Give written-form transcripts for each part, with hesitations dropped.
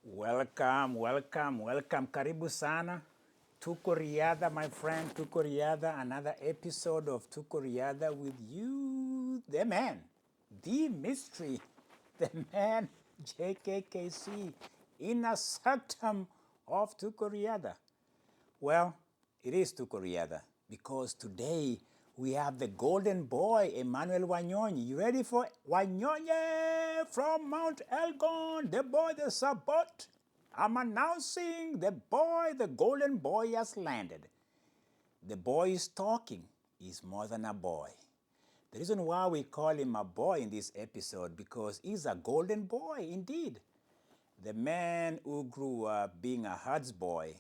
Welcome, welcome, welcome. Karibu sana. Tuko Riadha, my friend. Tuko Riadha. Another episode of Tuko Riadha with you, the man, the mystery, the man, JKKC, inner sanctum of Tuko Riadha. Well, it is Tuko Riadha because today we have the golden boy, Emmanuel Wanyonyi. You ready for Wanyonyi from Mount Elgon, the boy, the support? I'm announcing the boy, the golden boy has landed. The boy is talking. He's more than a boy. The reason why we call him a boy in this episode because he's a golden boy indeed. The man who grew up being a Herds boy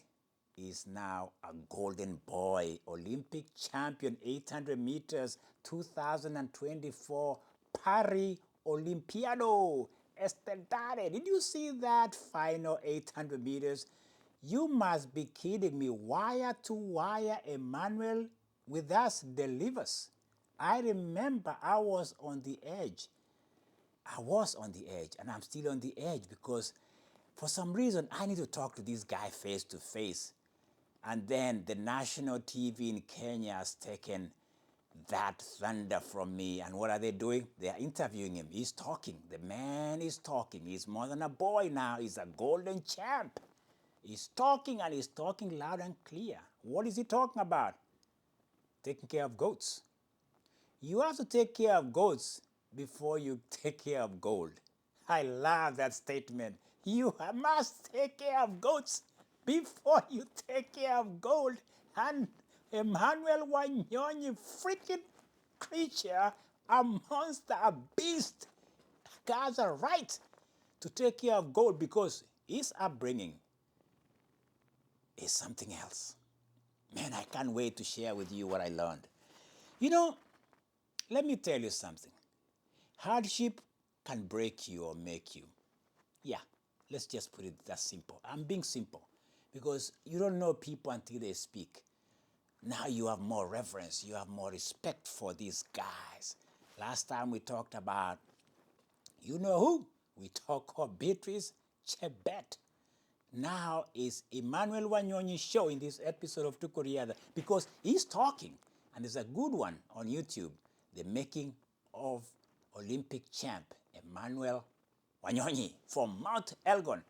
is now a golden boy, Olympic champion, 800 meters, 2024 Paris Olympiado. Estendare. Did you see that final 800 meters? You must be kidding me. Wire to wire, Emmanuel with us delivers. I remember I was on the edge. I was on the edge, and I'm still on the edge because for some reason I need to talk to this guy face to face. And then the national TV in Kenya has taken that thunder from me. And what are they doing? They are interviewing him. He's talking. The man is talking. He's more than a boy now. He's a golden champ. He's talking and he's talking loud and clear. What is he talking about? Taking care of goats. You have to take care of goats before you take care of gold. I love that statement. You must take care of goats before you take care of gold. And Emmanuel Wanyonyi, freaking creature, a monster, a beast, has a right to take care of gold because his upbringing is something else. Man, I can't wait to share with you what I learned. You know, let me tell you something. Hardship can break you or make you. Yeah, let's just put it that simple. I'm being simple because you don't know people until they speak. Now you have more reverence, you have more respect for these guys. Last time we talked about, you know who? We talked about Beatrice Chebet. Now is Emmanuel Wanyonyi's show in this episode of Tuko Riadha because he's talking, and there's a good one on YouTube, The Making of Olympic Champ, Emmanuel Wanyonyi from Mount Elgon.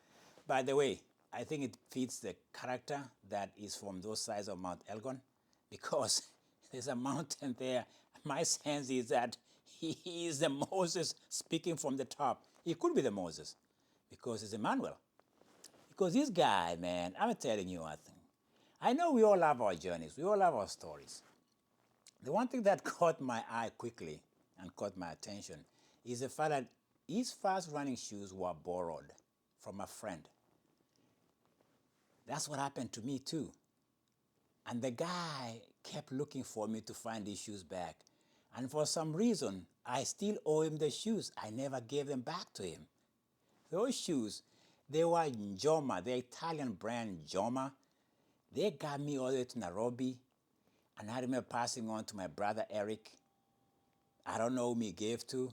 By the way, I think it fits the character that is from those sides of Mount Elgon because there's a mountain there. My sense is that he is the Moses speaking from the top. He could be the Moses because it's Emmanuel. Because this guy, man, I'm telling you one thing. I know we all have our journeys. We all have our stories. The one thing that caught my eye quickly and caught my attention is the fact that his first running shoes were borrowed from a friend. That's what happened to me too. And the guy kept looking for me to find his shoes back. And for some reason, I still owe him the shoes. I never gave them back to him. Those shoes, they were Njoma, the Italian brand Njoma. They got me all the way to Nairobi. And I remember passing on to my brother Eric. I don't know whom he gave to.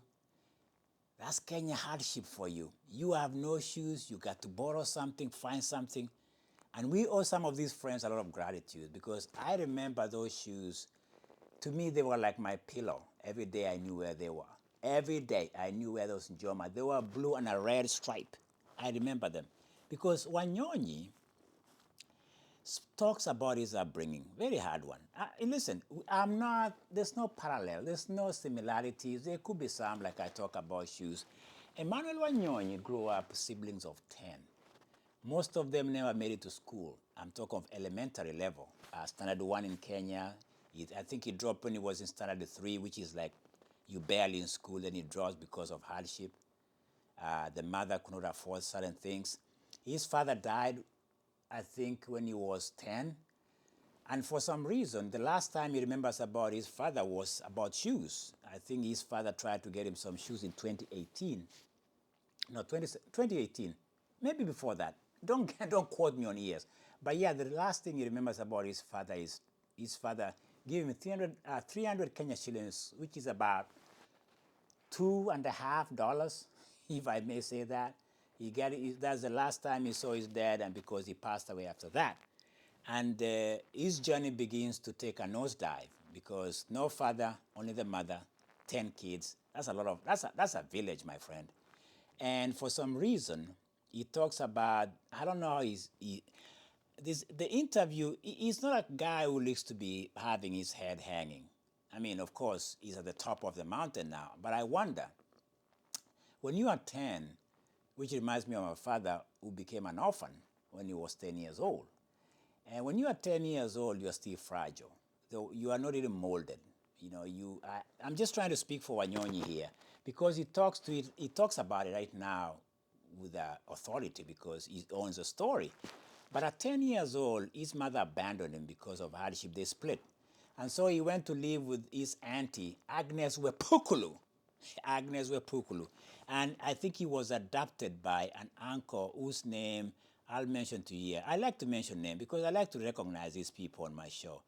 That's Kenya hardship for you. You have no shoes, you got to borrow something, find something. And we owe some of these friends a lot of gratitude because I remember those shoes. To me, they were like my pillow. Every day I knew where they were. Every day I knew where those Njoma. They were blue and a red stripe. I remember them. Because Wanyonyi talks about his upbringing. Very hard one. Listen, there's no parallel. There's no similarities. There could be some, like I talk about shoes. Emmanuel Wanyonyi grew up siblings of 10. Most of them never made it to school. I'm talking of elementary level. Standard 1 in Kenya. I think he dropped when he was in standard 3, which is like you barely in school, then he drops because of hardship. The mother could not afford certain things. His father died, I think, when he was 10. And for some reason, the last time he remembers about his father was about shoes. I think his father tried to get him some shoes in 2018. No, 2018. Maybe before that. Don't quote me on years. But yeah, the last thing he remembers about his father is his father gave him 300 Kenya shillings, which is about $2.50, if I may say that. That's the last time he saw his dad, and because he passed away after that. And his journey begins to take a nosedive because no father, only the mother, 10 kids. That's a village, my friend. And for some reason, he talks about, I don't know how the interview, he's not a guy who likes to be having his head hanging. I mean, of course, he's at the top of the mountain now, but I wonder, when you are 10, which reminds me of my father who became an orphan when he was 10 years old. And when you are 10 years old, you are still fragile. Though you are not even molded. I'm just trying to speak for Wanyonyi here because he talks about it right now with authority because he owns a story. But at 10 years old, his mother abandoned him because of hardship. They split. And so he went to live with his auntie, Agnes Wepukulu. Agnes Wepukulu. And I think he was adopted by an uncle whose name I'll mention to you here. I like to mention name because I like to recognize these people on my show.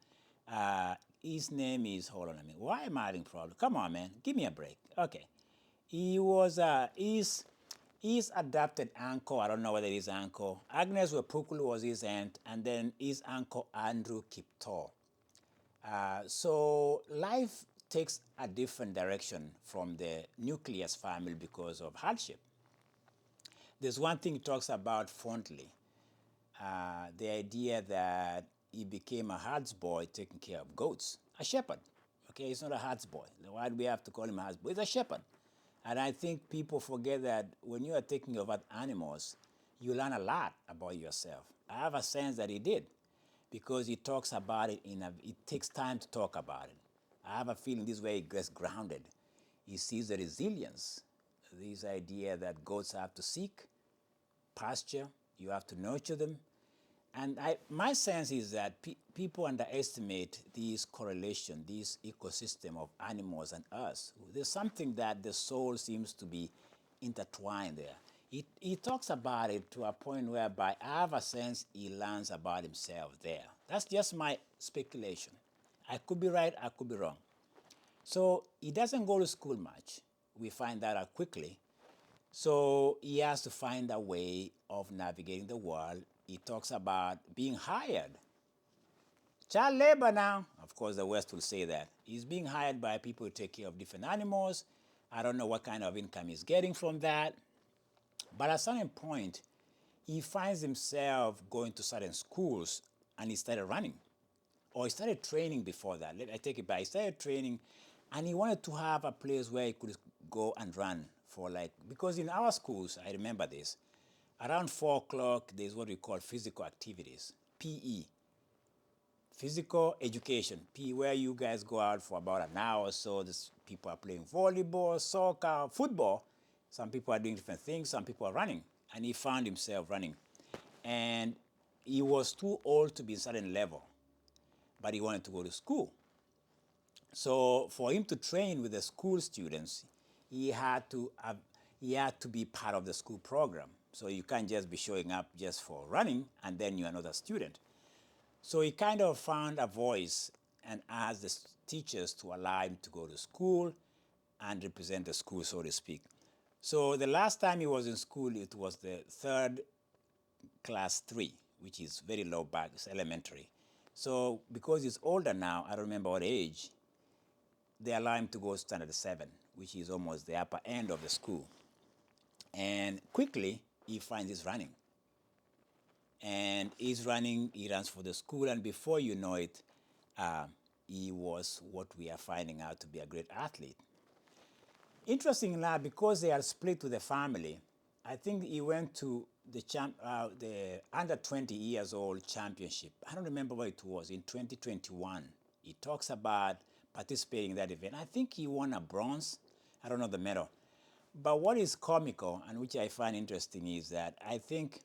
His name is, hold on a minute. Why am I having problems? Come on, man. Give me a break. Okay. He was, his adopted uncle, I don't know whether his uncle, Agnes Wepukulu was his aunt, and then his uncle Andrew Kiptor. So life takes a different direction from the nucleus family because of hardship. There's one thing he talks about fondly, the idea that he became a herds boy taking care of goats, a shepherd. Okay, he's not a herds boy. Why do we have to call him a herds boy? He's a shepherd. And I think people forget that when you are taking care of animals, you learn a lot about yourself. I have a sense that he did because he talks about it it takes time to talk about it. I have a feeling this way he gets grounded. He sees the resilience, this idea that goats have to seek pasture, you have to nurture them. And my sense is that people underestimate this correlation, this ecosystem of animals and us. There's something that the soul seems to be intertwined there. He talks about it to a point whereby I have a sense he learns about himself there. That's just my speculation. I could be right, I could be wrong. So he doesn't go to school much. We find that out quickly. So he has to find a way of navigating the world. He talks about being hired. Child labor now. Of course, the West will say that. He's being hired by people who take care of different animals. I don't know what kind of income he's getting from that. But at a certain point, he finds himself going to certain schools and he started running. Or he started training before that. I take it back. He started training and he wanted to have a place where he could go and run for because in our schools, I remember this, around 4 o'clock, there's what we call physical activities, PE, physical education, PE, where you guys go out for about an hour or so. People are playing volleyball, soccer, football. Some people are doing different things. Some people are running. And he found himself running. And he was too old to be in a certain level, but he wanted to go to school. So for him to train with the school students, he had to be part of the school program. So you can't just be showing up just for running and then you're not a student. So he kind of found a voice and asked the teachers to allow him to go to school and represent the school, so to speak. So the last time he was in school, it was the third class 3, which is very low back, it's elementary. So because he's older now, I don't remember what age, they allow him to go standard 7, which is almost the upper end of the school. And quickly, he finds he's running. And he's running, he runs for the school, and before you know it, he was what we are finding out to be a great athlete. Interestingly enough, because they are split with the family, I think he went to the under 20 years old championship. I don't remember what it was, in 2021. He talks about participating in that event. I think he won a bronze. I don't know the medal. But what is comical, and which I find interesting, is that I think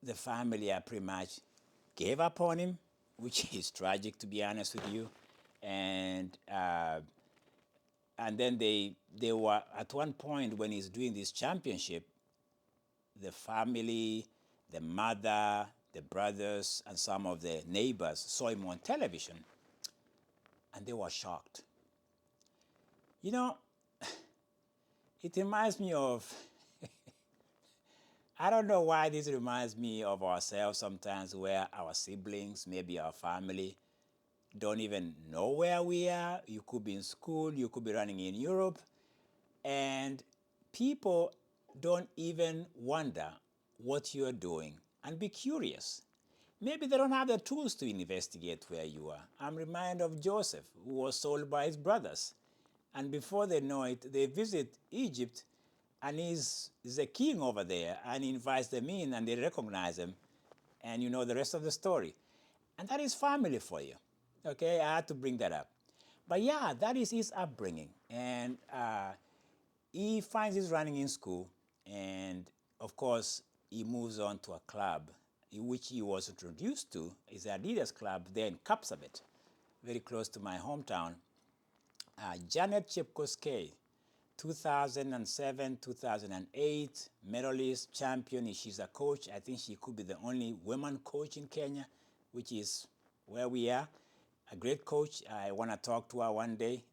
the family pretty much gave up on him, which is tragic, to be honest with you. And then they were, at one point when he's doing this championship, the family, the mother, the brothers, and some of the neighbors saw him on television, and they were shocked. You know, it reminds me of I don't know why this reminds me of ourselves sometimes, where our siblings, maybe our family, don't even know where we are. You could be in school, you could be running in Europe, and people don't even wonder what you're doing and be curious. Maybe they don't have the tools to investigate where you are. I'm reminded of Joseph, who was sold by his brothers. And before they know it, they visit Egypt, and he's a king over there, and he invites them in, and they recognize him, and you know the rest of the story. And that is family for you. Okay, I had to bring that up. But yeah, that is his upbringing. And he finds his running in school, and of course, he moves on to a club which he was introduced to, is the Adidas club there in Kapsabet, very close to my hometown. Janet Chepkoskei, 2007, 2008, medalist, champion. She's a coach. I think she could be the only woman coach in Kenya, which is where we are. A great coach. I want to talk to her one day.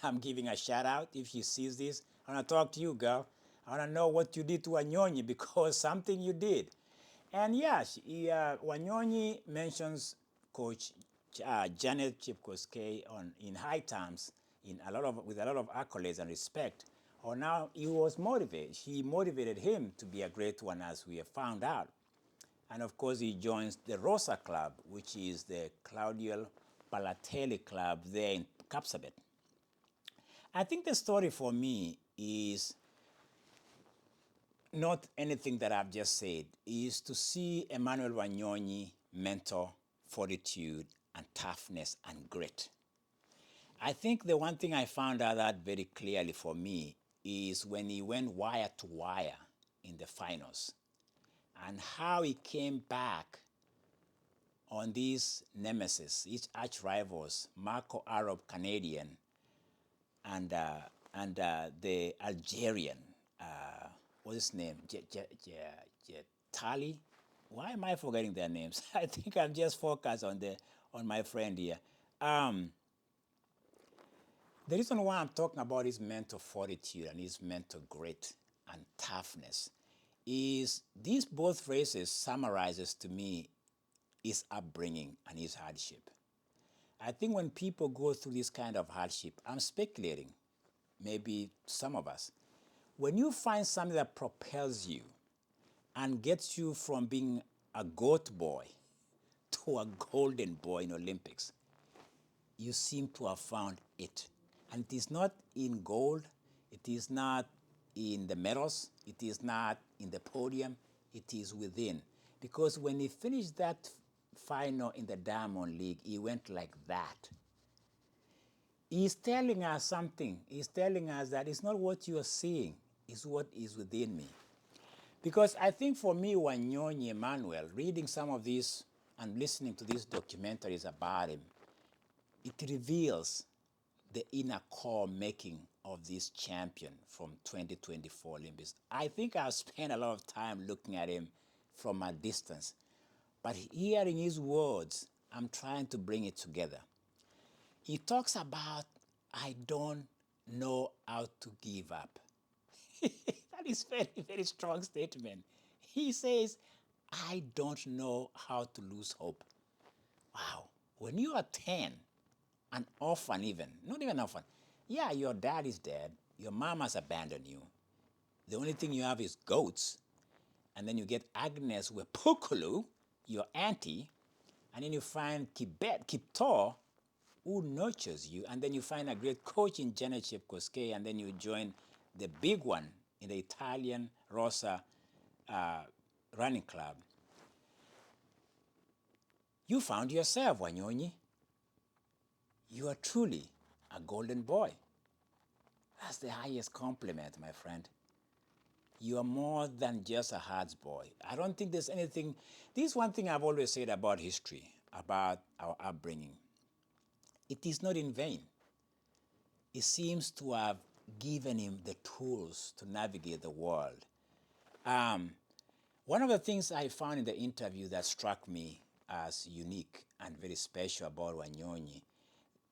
I'm giving a shout out if she sees this. I want to talk to you, girl. I want to know what you did to Wanyonyi, because something you did. And yeah, Wanyonyi mentions Coach Janet Chepkoskei in high terms, with a lot of accolades and respect. Or now he was motivated. She motivated him to be a great one, as we have found out. And of course, he joins the Rosa Club, which is the Claudio Palatelli Club there in Kapsabet. I think the story for me is not anything that I've just said, is to see Emmanuel Wanyonyi mentor fortitude and toughness and grit. I think the one thing I found out that very clearly for me is when he went wire to wire in the finals, and how he came back on these nemesis, each arch rivals, Marco Arab Canadian and the Algerian, what's his name? Tali? Why am I forgetting their names? I think I'm just focused on my friend here. The reason why I'm talking about his mental fortitude and his mental grit and toughness is these both races summarizes to me his upbringing and his hardship. I think when people go through this kind of hardship, I'm speculating, maybe some of us, when you find something that propels you and gets you from being a goat boy to a golden boy in Olympics, you seem to have found it. And it is not in gold, it is not in the medals, it is not in the podium, it is within. Because when he finished that final in the Diamond League, he went like that. He's telling us something. He's telling us that it's not what you are seeing, it's what is within me. Because I think for me, Wanyonyi Emmanuel, reading some of these and listening to these documentaries about him, it reveals the inner core making of this champion from 2024 Olympics. I think I've spent a lot of time looking at him from a distance, but hearing his words, I'm trying to bring it together. He talks about, I don't know how to give up. That is very, very strong statement. He says, I don't know how to lose hope. Wow. When you are 10, an orphan even, not even an orphan, yeah, your dad is dead, your mom has abandoned you. The only thing you have is goats. And then you get Agnes Wepukulu, your auntie, and then you find Kiptor, who nurtures you, and then you find a great coach in Janet Chepkoskei, and then you join the big one in the Italian Rosa running club. You found yourself, Wanyonyi. You are truly a golden boy. That's the highest compliment, my friend. You are more than just a hard boy. I don't think there's anything. This is one thing I've always said about history, about our upbringing. It is not in vain. It seems to have given him the tools to navigate the world. One of the things I found in the interview that struck me as unique and very special about Wanyonyi,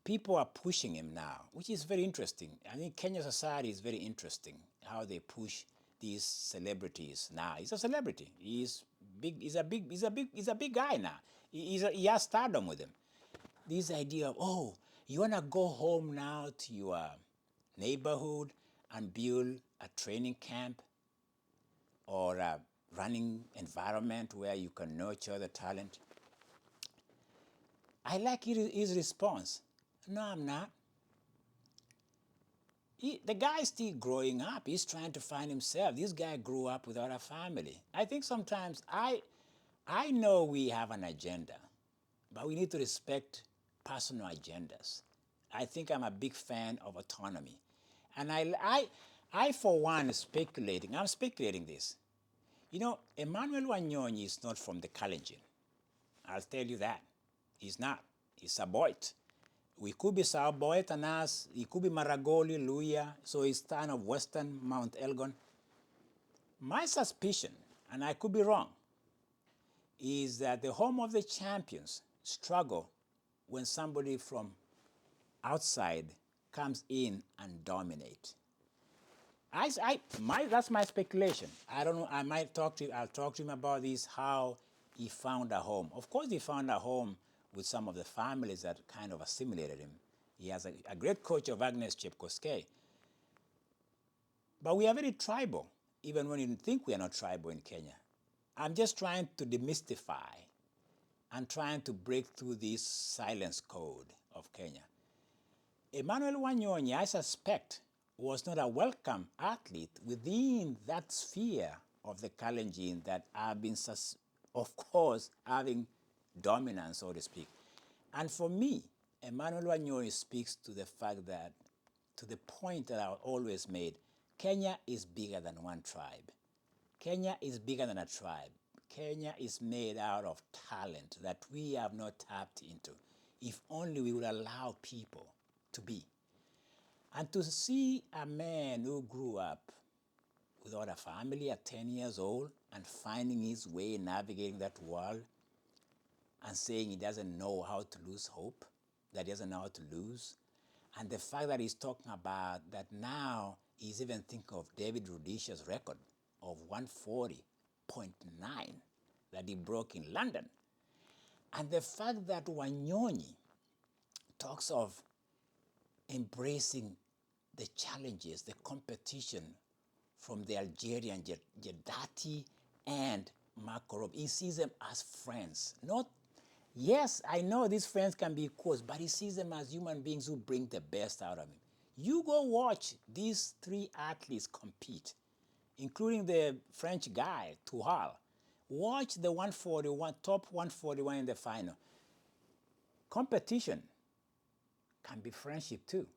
people are pushing him now, which is very interesting. I think Kenya society is very interesting, how they push these celebrities now. He's a celebrity. He's big. He's a big guy now. He has stardom with him. This idea of, oh, you want to go home now to your neighborhood and build a training camp or a running environment where you can nurture the talent. I like his response. No, I'm not. The guy is still growing up. He's trying to find himself. This guy grew up without a family. I think sometimes I know we have an agenda, but we need to respect personal agendas. I think I'm a big fan of autonomy. And I for one, I'm speculating this. You know, Emmanuel Wanyonyi is not from the Kalenjin. I'll tell you that. He's not. He's a Boit. We could be Boit and us. He could be Maragoli, Luya. So he's kind of western Mount Elgon. My suspicion, and I could be wrong, is that the home of the champions struggle when somebody from outside comes in and dominate. That's my speculation. I don't know. I'll talk to him about this, how he found a home. Of course, he found a home with some of the families that kind of assimilated him. He has a great coach of Agnes Chepkoskei. But we are very tribal, even when you think we are not tribal in Kenya. I'm just trying to demystify and trying to break through this silence code of Kenya. Emmanuel Wanyonyi, I suspect, was not a welcome athlete within that sphere of the Kalenjin that have been, of course, having dominance, so to speak. And for me, Emmanuel Wanyonyi speaks to the fact that, to the point that I always made, Kenya is bigger than one tribe. Kenya is bigger than a tribe. Kenya is made out of talent that we have not tapped into. If only we would allow people to be. And to see a man who grew up without a family at 10 years old and finding his way navigating that world and saying he doesn't know how to lose hope, that he doesn't know how to lose, and the fact that he's talking about that now he's even thinking of David Rudisha's record of 140.9 that he broke in London. And the fact that Wanyonyi talks of embracing the challenges, the competition from the Algerian Jedati and Makarov. He sees them as friends. Yes, I know these friends can be equals, but he sees them as human beings who bring the best out of him. You go watch these three athletes compete, including the French guy, Tuhal. Watch the 141, top 141 in the final. Competition can be friendship too.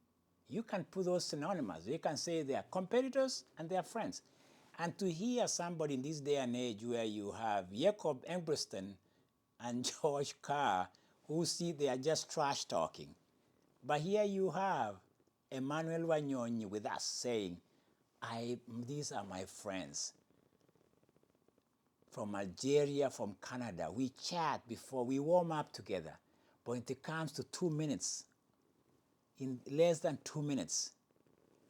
You can put those synonymous. You can say they are competitors and they are friends. And to hear somebody in this day and age where you have Jacob Embriston and George Carr who see they are just trash talking. But here you have Emmanuel Wanyonyi with us saying, these are my friends. From Algeria, from Canada. We chat before, we warm up together. But when it comes to 2 minutes, in less than 2 minutes,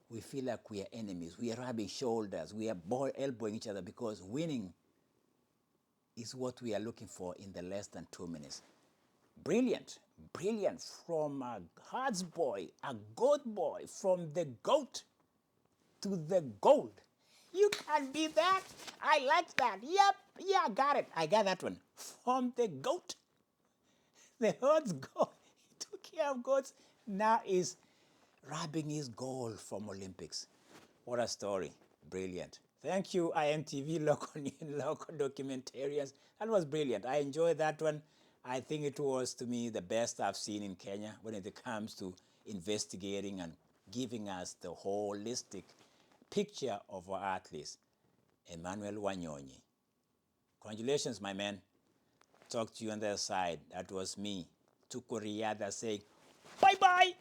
we feel like we are enemies. We are rubbing shoulders. We are elbowing each other because winning is what we are looking for in the less than 2 minutes. Brilliant, brilliant, from a Hearts boy, a goat boy, from the goat to the gold. You can be that. I like that. Yep, yeah, I got it. I got that one. From the goat, the Hearts goat. He took care of goats. Now is rubbing his gold from Olympics. What a story. Brilliant. Thank you, IMTV local documentarians. That was brilliant. I enjoyed that one. I think it was, to me, the best I've seen in Kenya when it comes to investigating and giving us the holistic picture of our athletes. Emmanuel Wanyonyi. Congratulations, my man. Talk to you on the other side. That was me, Tuko Riada, saying bye-bye.